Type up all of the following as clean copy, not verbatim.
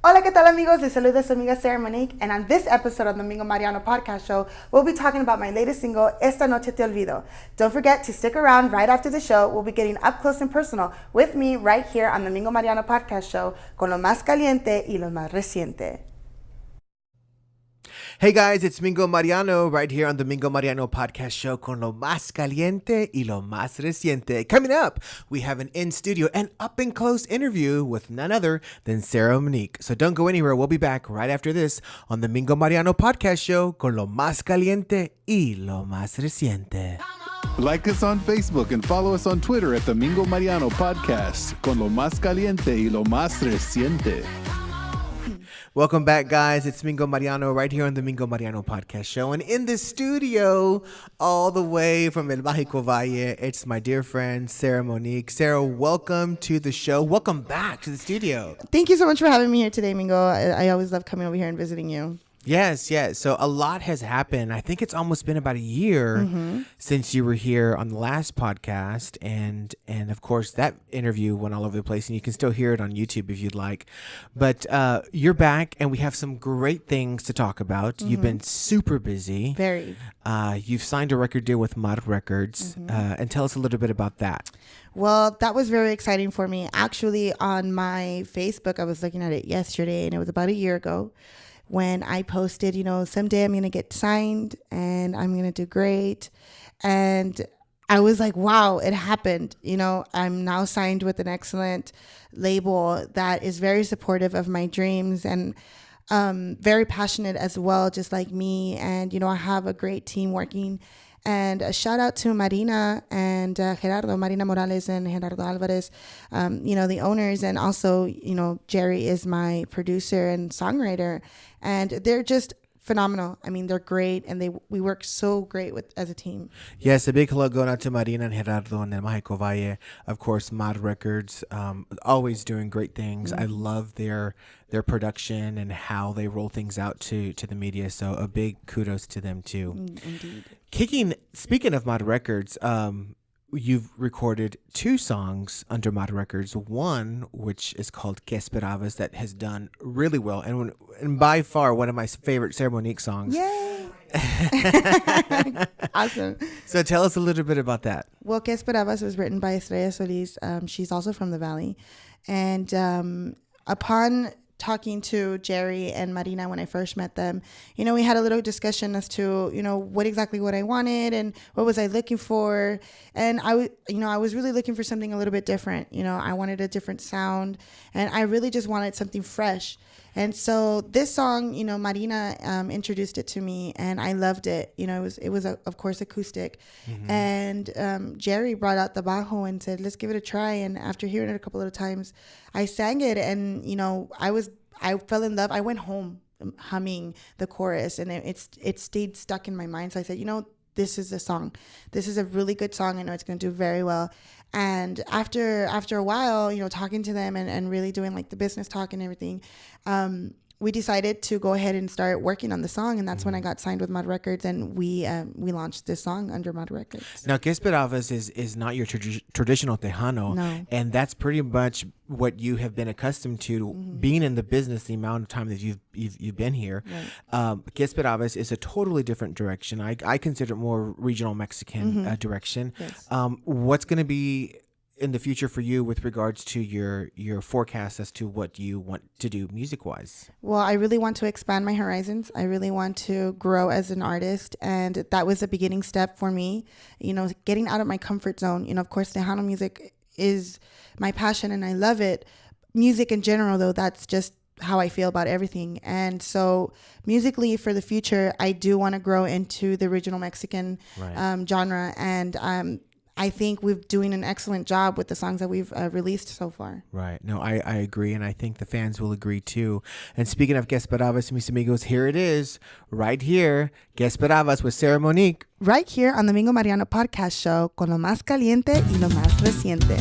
Hola, ¿qué tal, amigos? Les saluda su amiga Sarah Monique, and on this episode of the Mingo Mariano podcast show, we'll be talking about my latest single, Esta Noche Te Olvido. Don't forget to stick around right after the show. We'll be getting up close and personal with me right here on the Mingo Mariano podcast show, con lo más caliente y lo más reciente. Hey guys, it's Mingo Mariano right here on the Mingo Mariano podcast show con lo más caliente y lo más reciente. Coming up, we have an in-studio and up-and-close interview with none other than Sarah Monique. So don't go anywhere. We'll be back right after this on the Mingo Mariano podcast show con lo más caliente y lo más reciente. Like us on Facebook and follow us on Twitter at the Mingo Mariano Podcast con lo más caliente y lo más reciente. Welcome back, guys. It's Mingo Mariano right here on the Mingo Mariano podcast show. And in the studio, all the way from El Mágico Valle, it's my dear friend, Sarah Monique. Sarah, welcome to the show. Welcome back to the studio. Thank you so much for having me here today, Mingo. I always love coming over here and visiting you. Yes. So a lot has happened. I think it's almost been about a year since you were here on the last podcast. And of course, that interview went all over the place, and you can still hear it on YouTube if you'd like. But you're back, and we have some great things to talk about. You've been super busy. Very. You've signed a record deal with Mud Records. And tell us a little bit about that. Well, that was very exciting for me. Actually, on my Facebook, I was looking at it yesterday, and it was about a year ago, when I posted, someday I'm going to get signed and I'm going to do great. And I was like, wow, it happened. I'm now signed with an excellent label that is very supportive of my dreams and very passionate as well, just like me. And, I have a great team working. And a shout out to Marina and Marina Morales and Gerardo Alvarez, the owners. And also, Jerry is my producer and songwriter. And they're just phenomenal. I mean, they're great. And we work so great as a team. Yes, a big hello going out to Marina and Gerardo and El Mágico Valle. Of course, Mod Records, always doing great things. I love their production and how they roll things out to the media. So a big kudos to them too. Indeed. Speaking of Mod Records, you've recorded 2 songs under Mod Records. One, which is called Que Esperabas, that has done really well. And by far, one of my favorite Sarah Monique songs. Yay! Awesome. So tell us a little bit about that. Well, Que Esperabas was written by Estrella Solis. She's also from the Valley. And upon talking to Jerry and Marina when I first met them, we had a little discussion as to, what I wanted and what was I looking for. And I was really looking for something a little bit different. I wanted a different sound, and I really just wanted something fresh. And so this song, Marina introduced it to me, and I loved it. It was of course acoustic. And Jerry brought out the bajo and said, let's give it a try. And after hearing it a couple of times, I sang it, and I fell in love. I went home humming the chorus, and it stayed stuck in my mind. So I said, this is the song. This is a really good song. I know it's going to do very well. And after a while, talking to them and really doing like the business talk and everything, we decided to go ahead and start working on the song. And that's when I got signed with Mud Records, and we launched this song under Mud Records. Now, Que Esperabas is not your traditional Tejano. No. And that's pretty much what you have been accustomed to being in the business, the amount of time that you've been here. Right. Que Esperabas is a totally different direction. I consider it more regional Mexican direction. Yes. What's going to be in the future for you with regards to your forecast as to what you want to do music-wise? Well, I really want to expand my horizons. I really want to grow as an artist, and that was a beginning step for me, getting out of my comfort zone. Of course, Tejano music is my passion and I love it. Music in general, though, that's just how I feel about everything. And so musically for the future, I do want to grow into the regional Mexican genre. And I think we're doing an excellent job with the songs that we've released so far. Right. No, I agree. And I think the fans will agree too. And speaking of Que Esperabas, mis amigos, here it is right here. Que Esperabas with Sarah Monique. Right here on the Mingo Mariano podcast show con lo más caliente y lo más reciente.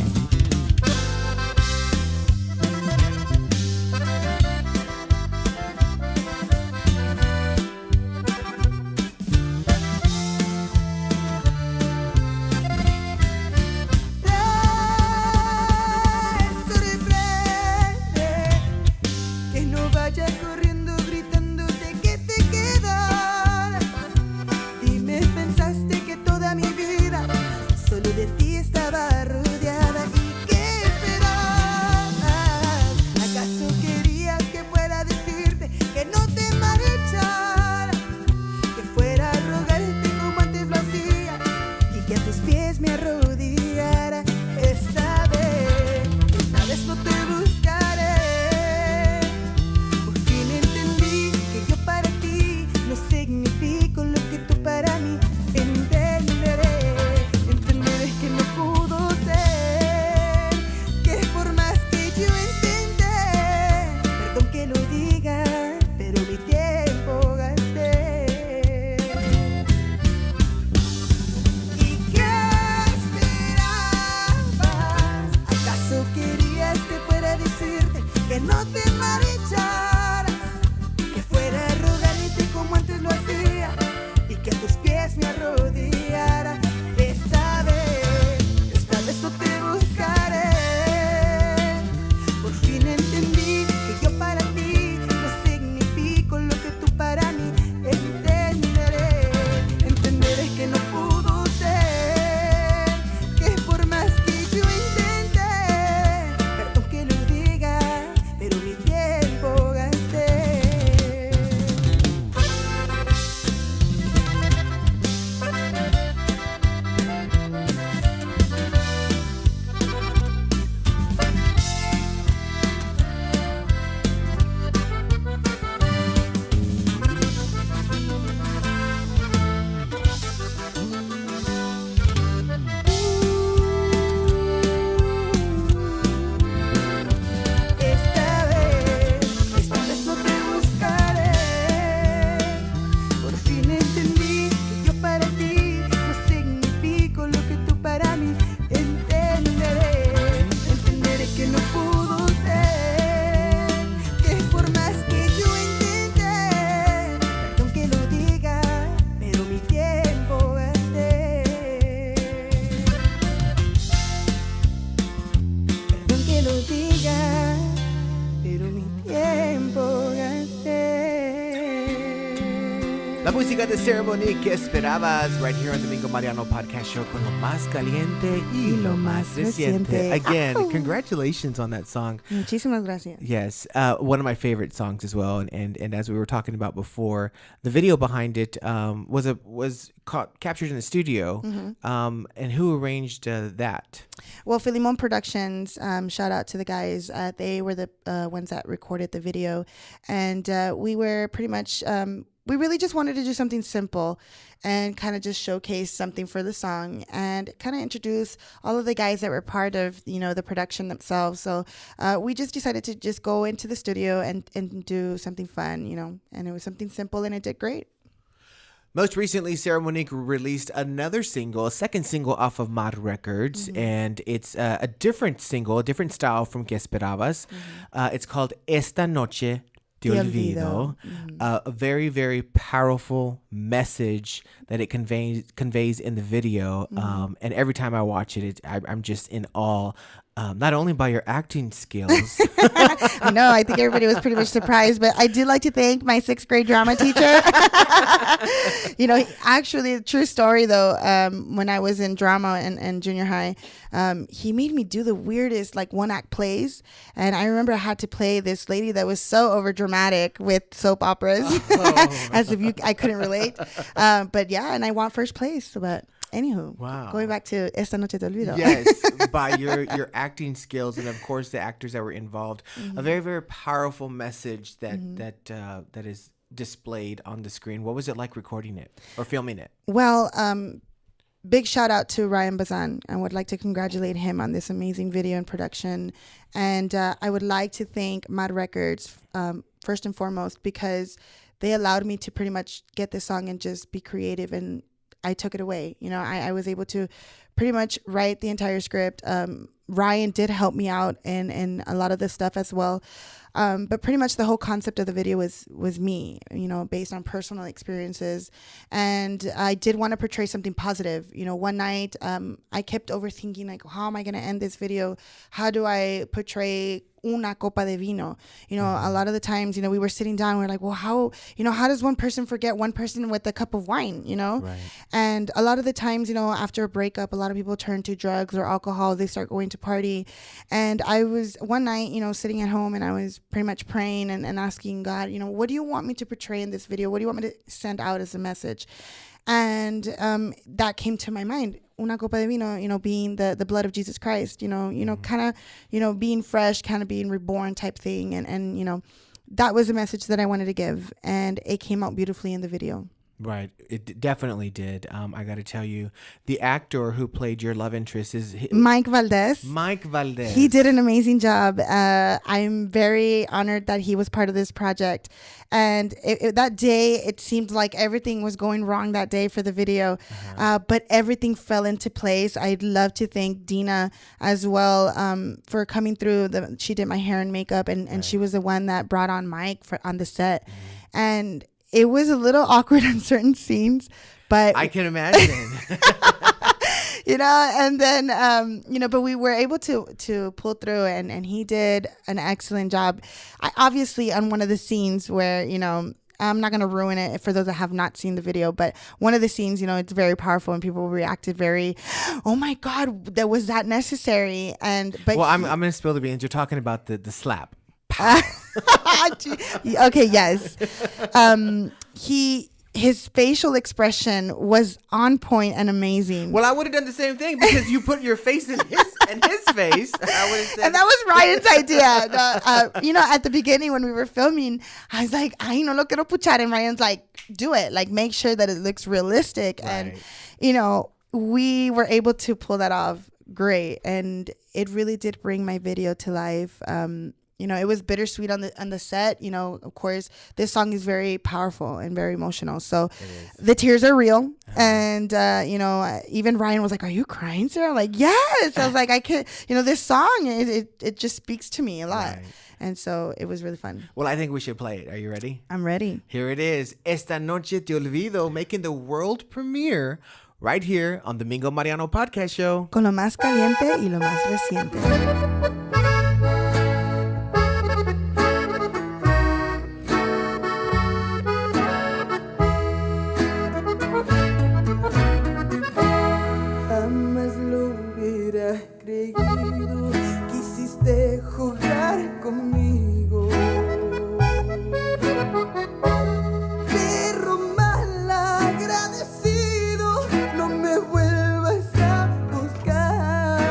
marchar, que fuera a rogarte como antes lo hacía y que a tus pies me arrodillara. Esta vez no te buscaré. Por fin entendí que yo para ti no significo lo que tú para mí. Entenderé que no pudo ser, que por más que yo intenté, perdón que lo diga, pero mi tiempo gasté. Esta vez no te buscaré. Por fin entendí que yo para ti no significo lo que tú para mí. Entenderé que no pudo ser, que por más que yo intenté, perdón que lo diga, pero mi tiempo gasté. Perdón que lo diga, pero mi tiempo gasté. La música de Sarah Monique, ¿qué esperabas? Right here on the Mingo Mariano podcast show con lo más caliente y lo más reciente. Again, congratulations on that song. Muchísimas gracias. Yes, one of my favorite songs as well. And as we were talking about before, the video behind it was captured in the studio. And who arranged that? Well, Filimon Productions, shout out to the guys. They were the ones that recorded the video. And we were pretty much, we really just wanted to do something simple and kind of just showcase something for the song and kind of introduce all of the guys that were part of, the production themselves. So we just decided to just go into the studio and do something fun, and it was something simple and it did great. Most recently, Sarah Monique released another single, a second single off of Mod Records, and it's a different single, a different style from Que Esperabas. It's called Esta Noche Te Olvido. A very, very powerful message that it conveys in the video. And every time I watch it, I'm just in awe. Not only by your acting skills. I know. I think everybody was pretty much surprised, but I do like to thank my 6th grade drama teacher. Actually, true story though. When I was in drama and junior high, he made me do the weirdest one-act plays, and I remember I had to play this lady that was so overdramatic with soap operas, as if I couldn't relate. But yeah, and I won first place. But anywho, wow. Going back to Esta Noche Te Olvido. Yes, by your acting skills and of course the actors that were involved, a very, very powerful message that is displayed on the screen. What was it like recording it or filming it? Well, big shout out to Ryan Bazan. I would like to congratulate him on this amazing video and production. And I would like to thank Mod Records first and foremost, because they allowed me to pretty much get this song and just be creative, and I took it away. I was able to pretty much write the entire script. Ryan did help me out in a lot of the stuff as well. But pretty much the whole concept of the video was me, based on personal experiences. And I did want to portray something positive. One night I kept overthinking, how am I going to end this video? How do I portray una copa de vino? A lot of the times, we were sitting down, we're like, well, how does one person forget one person with a cup of wine, Right. And a lot of the times, after a breakup, a lot of people turn to drugs or alcohol. They start going to party. And I was one night, sitting at home, and I was pretty much praying and asking God, what do you want me to portray in this video? What do you want me to send out as a message? And that came to my mind. Una copa de vino, being the blood of Jesus Christ, kind of, being fresh, kind of being reborn type thing. And that was a message that I wanted to give. And it came out beautifully in the video. Right. Definitely did. I got to tell you, the actor who played your love interest is Mike Valdez. Mike Valdez. He did an amazing job. I'm very honored that he was part of this project. And that day, it seemed like everything was going wrong that day for the video. But everything fell into place. I'd love to thank Dina as well for coming through. She did my hair and makeup, and she was the one that brought on Mike on the set. And it was a little awkward on certain scenes, but I can imagine. and then, but we were able to pull through, and he did an excellent job. Obviously, on one of the scenes where, I'm not going to ruin it for those that have not seen the video, but one of the scenes, it's very powerful and people reacted very, oh my God, was that necessary? Well, I'm going to spill the beans. You're talking about the slap. Okay, yes. His facial expression was on point and amazing. Well, I would have done the same thing because you put your face in his face. I would have said, and that was Ryan's idea. At the beginning when we were filming, I was like, "Ay, no lo quiero puchar," and Ryan's like, "Do it. Like, make sure that it looks realistic." Right. And we were able to pull that off great, and it really did bring my video to life. It was bittersweet on the set. Of course, this song is very powerful and very emotional. So the tears are real. And, even Ryan was like, "Are you crying, Sarah?" I'm like, yes. I was like, I can't, this song, it just speaks to me a lot. Right. And so it was really fun. Well, I think we should play it. Are you ready? I'm ready. Here it is. Esta Noche Te Olvido, making the world premiere right here on the Mingo Mariano podcast show. Con lo más caliente y lo más reciente. Creído, quisiste jugar conmigo, perro mal agradecido, no me vuelvas a buscar.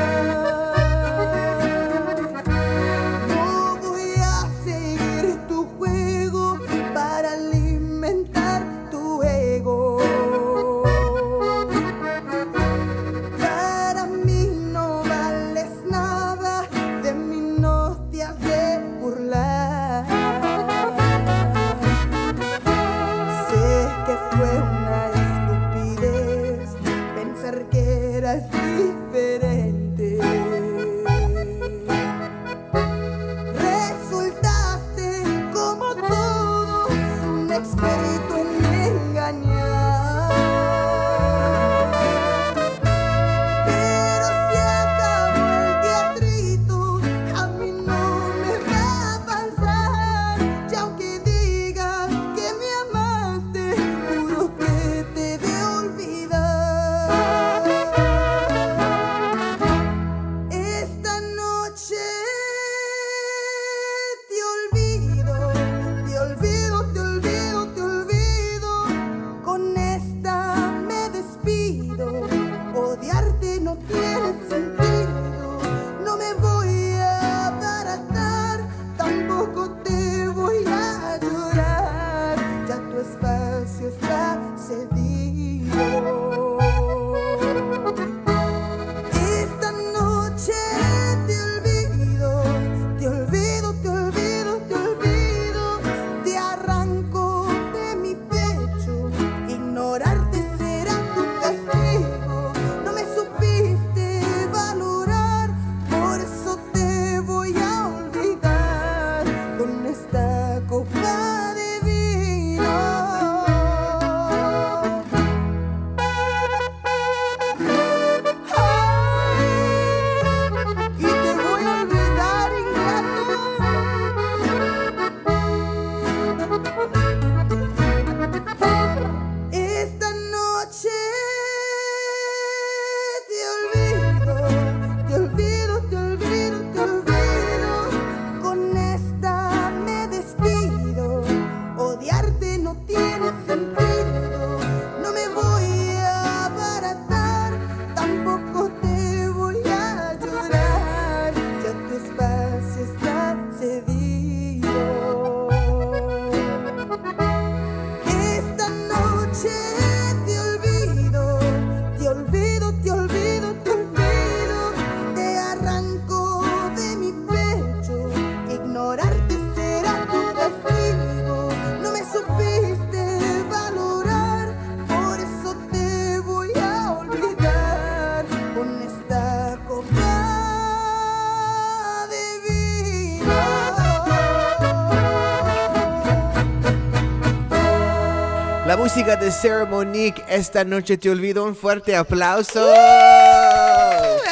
La música de Sarah Monique, Esta Noche Te Olvido. Un fuerte aplauso.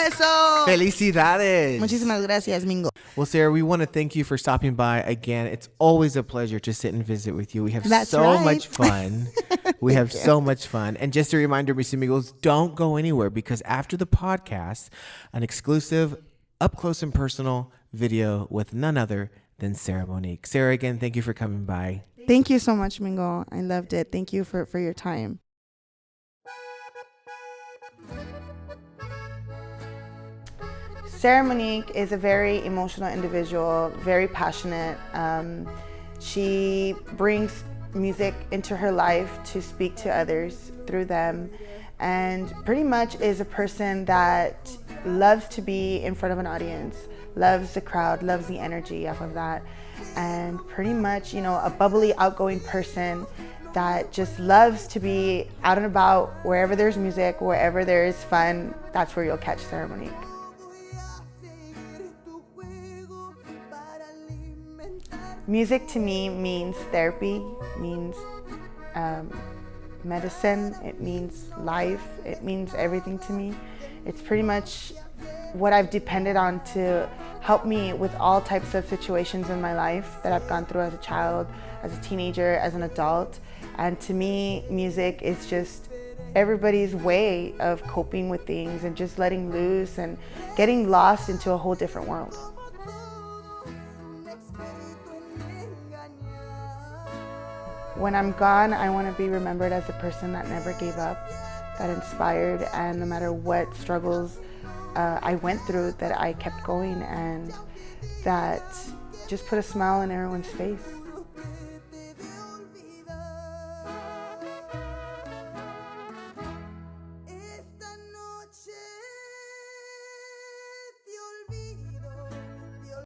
Eso. Felicidades. Muchísimas gracias, Mingo. Well, Sarah, we want to thank you for stopping by again. It's always a pleasure to sit and visit with you. We have That's so right. much fun. We have so much fun. And just a reminder, mis amigos, don't go anywhere because after the podcast, an exclusive, up close and personal video with none other than Sarah Monique. Sarah, again, thank you for coming by. Thank you so much, Mingo. I loved it. Thank you for your time. Sarah Monique is a very emotional individual, very passionate. She brings music into her life to speak to others through them, and pretty much is a person that loves to be in front of an audience, loves the crowd, loves the energy off of that, and pretty much, you know, a bubbly, outgoing person that just loves to be out and about. Wherever there's music, wherever there is fun, that's where you'll catch Sarah Monique. Music to me means therapy, means medicine, it means life, it means everything to me. It's pretty much what I've depended on to help me with all types of situations in my life that I've gone through as a child, as a teenager, as an adult. And to me, music is just everybody's way of coping with things and just letting loose and getting lost into a whole different world. When I'm gone, I want to be remembered as a person that never gave up, that inspired, and no matter what struggles I went through, that I kept going and that just put a smile on everyone's face.